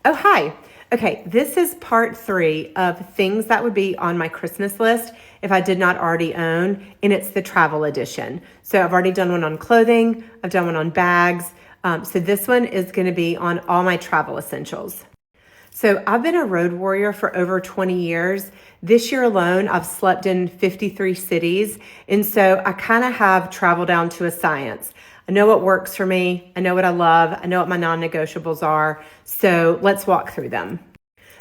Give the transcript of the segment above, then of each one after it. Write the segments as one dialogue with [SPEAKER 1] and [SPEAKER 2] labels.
[SPEAKER 1] Oh, hi. Okay, this is part 3 of things that would be on my Christmas list if I did not already own, and it's the travel edition. So I've already done one on clothing, I've done one on bags. So this one is going to be on all my travel essentials. So I've been a road warrior for over 20 years. This year alone, I've slept in 53 cities. And so I kind of have travel down to a science. I know what works for me. I know what I love. I know what my non-negotiables are. So let's walk through them.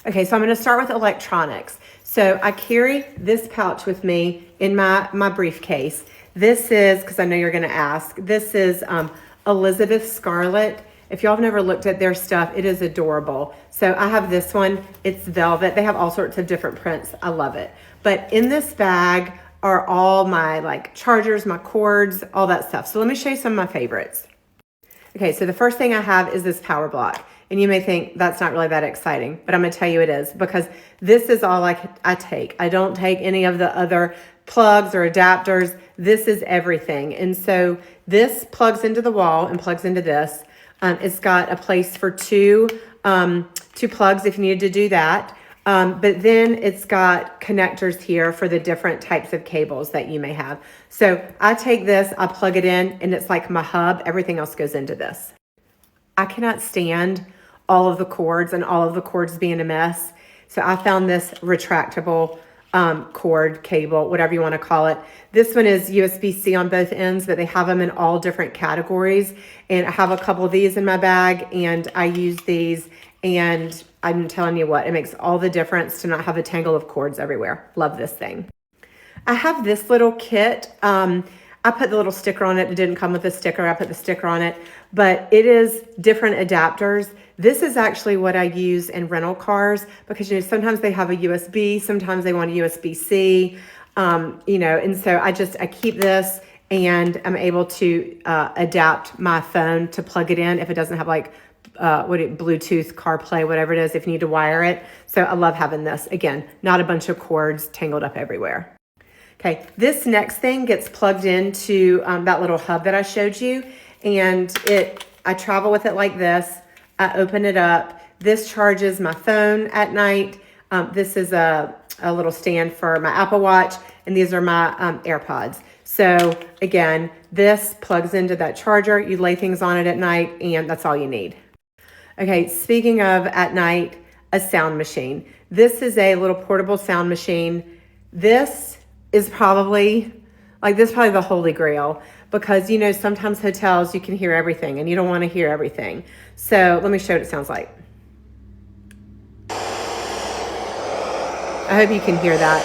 [SPEAKER 1] Okay, so I'm going to start with electronics. So I carry this pouch with me in my briefcase. This is, because I know you're going to ask, this is Elizabeth Scarlett. If y'all have never looked at their stuff, it is adorable. So I have this one. It's velvet. They have all sorts of different prints. I love it. But in this bag are all my chargers, my cords, all that stuff. So let me show you some of my favorites. Okay, so the first thing I have is this power block. And you may think that's not really that exciting, but I'm going to tell you it is, because this is all I take. I don't take any of the other plugs or adapters. This is everything. And so this plugs into the wall and plugs into this. It's got a place for two plugs if you needed to do that. But then it's got connectors here for the different types of cables that you may have. So I take this, I plug it in, and it's like my hub. Everything else goes into this. I cannot stand all of the cords and all of the cords being a mess. So I found this retractable cord, cable, whatever you want to call it. This one is USB-C on both ends, but they have them in all different categories. And I have a couple of these in my bag, and I use these, and I'm telling you what, it makes all the difference to not have a tangle of cords everywhere. Love this thing. I have this little kit. I put the little sticker on it. It didn't come with a sticker. I put the sticker on it, but it is different adapters. This is actually what I use in rental cars, because sometimes they have a USB, sometimes they want a USB-C, and so I keep this, and I'm able to adapt my phone to plug it in if it doesn't have Bluetooth, CarPlay, whatever it is, if you need to wire it. So I love having this. Again, not a bunch of cords tangled up everywhere. Okay, this next thing gets plugged into that little hub that I showed you, and I travel with it like this. I open it up. This charges my phone at night. This is a little stand for my Apple Watch, and these are my AirPods. So again, this plugs into that charger. You lay things on it at night, and that's all you need. Okay, speaking of at night, a sound machine. This is a little portable sound machine. This is probably the holy grail, because sometimes hotels you can hear everything and you don't want to hear everything. So let me show you what it sounds like. I hope you can hear that.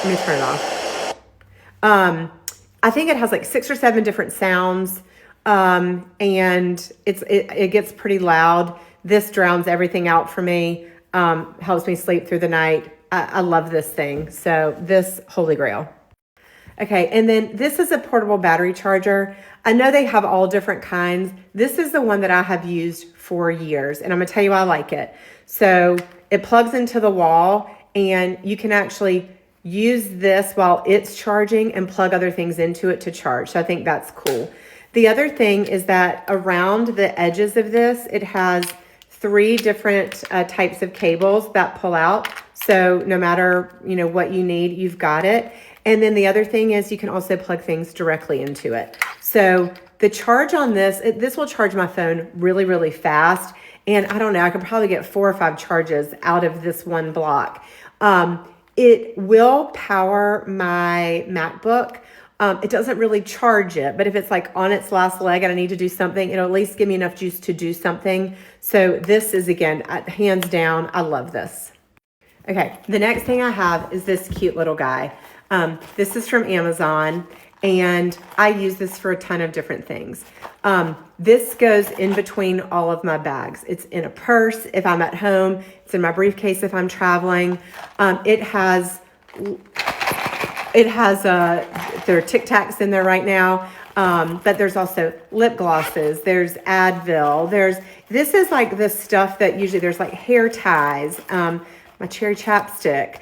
[SPEAKER 1] Let me turn it off. I think it has 6 or 7 different sounds, and it gets pretty loud. This drowns everything out for me, helps me sleep through the night. I love this thing. So this holy grail. Okay, and then this is a portable battery charger. I know they have all different kinds. This is the one that I have used for years, and I'm gonna tell you why I like it. So it plugs into the wall, and you can actually use this while it's charging and plug other things into it to charge. So I think that's cool. The other thing is that around the edges of this, it has 3 different types of cables that pull out. So no matter, what you need, you've got it. And then the other thing is you can also plug things directly into it. So the charge on this will charge my phone really, really fast. And I don't know, I could probably get 4 or 5 charges out of this one block. It will power my MacBook. It doesn't really charge it, but if it's on its last leg and I need to do something, it'll at least give me enough juice to do something. So this is, again, hands down, I love this. Okay, the next thing I have is this cute little guy. This is from Amazon, and I use this for a ton of different things. This goes in between all of my bags. It's in a purse if I'm at home. It's in my briefcase if I'm traveling. It has there are Tic Tacs in there right now, but there's also lip glosses. There's Advil. This is the stuff that usually there's hair ties. My cherry chapstick.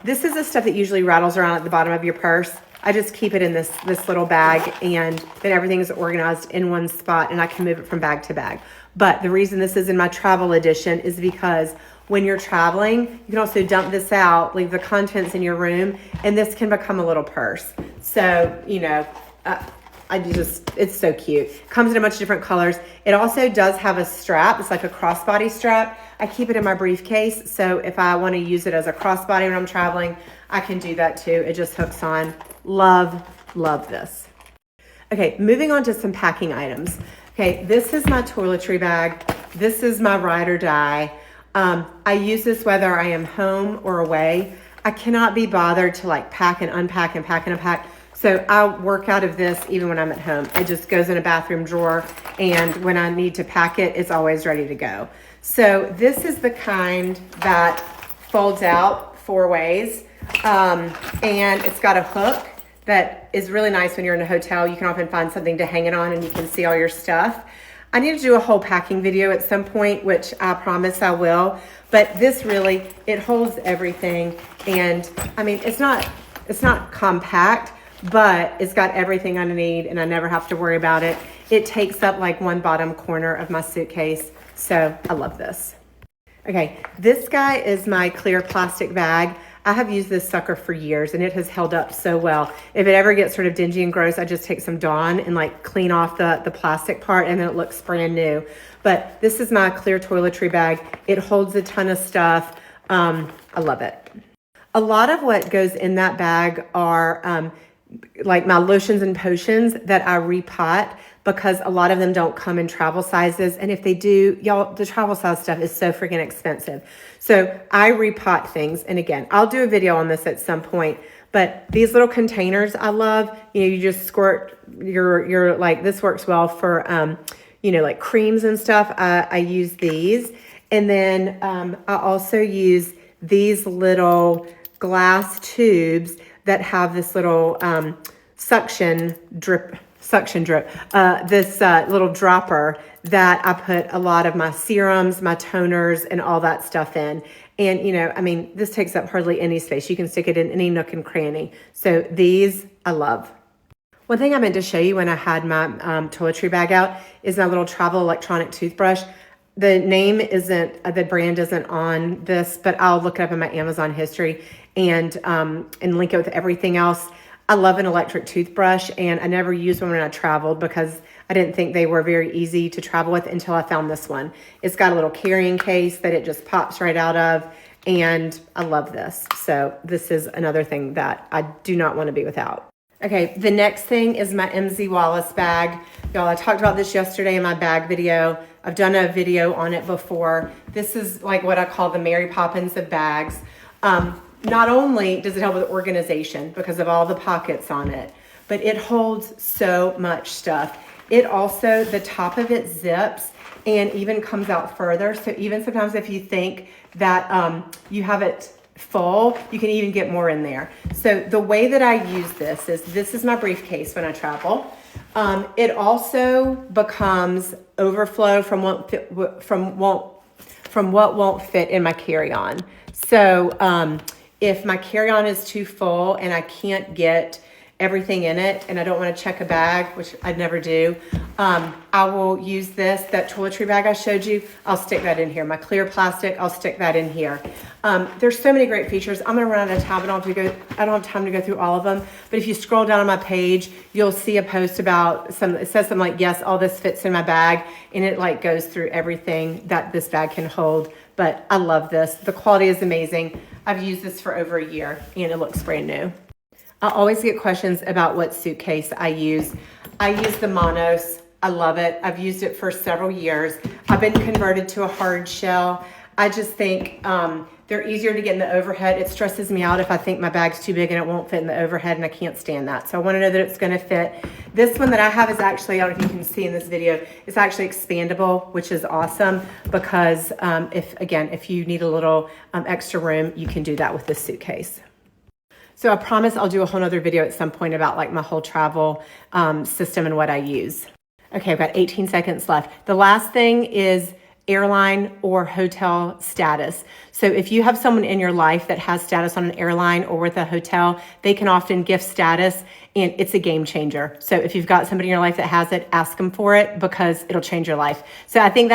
[SPEAKER 1] This is the stuff that usually rattles around at the bottom of your purse. I just keep it in this little bag, and then everything is organized in one spot, and I can move it from bag to bag. But the reason this is in my travel edition is because when you're traveling, you can also dump this out, leave the contents in your room, and this can become a little purse. So, you know, it's so cute. Comes in a bunch of different colors. It also does have a strap. It's like a crossbody strap. I keep it in my briefcase, so if I want to use it as a crossbody when I'm traveling, I can do that too. It just hooks on. Love this. Okay, moving on to some packing items. Okay, this is my toiletry bag. This is my ride or die. I use this whether I am home or away. I cannot be bothered to like pack and unpack and pack and unpack. So I work out of this even when I'm at home. It just goes in a bathroom drawer, and when I need to pack it, it's always ready to go. So this is the kind that folds out 4 ways, and it's got a hook that is really nice when you're in a hotel. You can often find something to hang it on, and you can see all your stuff. I need to do a whole packing video at some point, which I promise I will. But this really, it holds everything. And I mean, it's not compact, but it's got everything I need, and I never have to worry about it. It takes up like one bottom corner of my suitcase. So I love this. Okay, this guy is my clear plastic bag. I have used this sucker for years, and it has held up so well. If it ever gets sort of dingy and gross, I just take some Dawn and like clean off the plastic part, and then it looks brand new. But this is my clear toiletry bag. It holds a ton of stuff. I love it. A lot of what goes in that bag are like my lotions and potions that I repot, because a lot of them don't come in travel sizes. And if they do, y'all, the travel size stuff is so freaking expensive. So I repot things. And again, I'll do a video on this at some point, but these little containers I love. You know, you just squirt your like, this works well for, you know, like creams and stuff. I use these. And then I also use these little glass tubes that have this little suction drip, this little dropper that I put a lot of my serums, my toners, and all that stuff in. And, you know, I mean, this takes up hardly any space. You can stick it in any nook and cranny. So these I love. One thing I meant to show you when I had my toiletry bag out is my little travel electronic toothbrush. The name isn't, the brand isn't on this, but I'll look it up in my Amazon history and link it with everything else. I love an electric toothbrush, and I never used one when I traveled because I didn't think they were very easy to travel with until I found this one. It's got a little carrying case that it just pops right out of, and I love this. So this is another thing that I do not want to be without. Okay, the next thing is my MZ Wallace bag. Y'all, I talked about this yesterday in my bag video. I've done a video on it before. This is like what I call the Mary Poppins of bags. Not only does it help with organization because of all the pockets on it, but it holds so much stuff. It also, the top of it zips and even comes out further. So even sometimes if you think that you have it full, you can even get more in there. So the way that I use this is my briefcase when I travel. It also becomes overflow from what won't fit in my carry-on. So if my carry-on is too full and I can't get everything in it and I don't want to check a bag, which I'd never do, I will use that toiletry bag I showed you. I'll stick that in here. My clear plastic, I'll stick that in here. There's so many great features. I'm going to run out of time. I don't have time to go through all of them. But if you scroll down on my page, you'll see a post about it says something like, yes, all this fits in my bag. And it like goes through everything that this bag can hold. But I love this. The quality is amazing. I've used this for over a year and it looks brand new. I always get questions about what suitcase I use. I use the Monos. I love it. I've used it for several years. I've been converted to a hard shell. I just think they're easier to get in the overhead. It stresses me out if I think my bag's too big and it won't fit in the overhead, and I can't stand that. So I want to know that it's going to fit. This one that I have is actually, I don't know if you can see in this video, it's actually expandable, which is awesome because if you need a little extra room, you can do that with this suitcase. So I promise I'll do a whole nother video at some point about like my whole travel system and what I use. Okay, I've got 18 seconds left. The last thing is airline or hotel status. So if you have someone in your life that has status on an airline or with a hotel, they can often gift status, and it's a game changer. So if you've got somebody in your life that has it, ask them for it because it'll change your life. So I think that's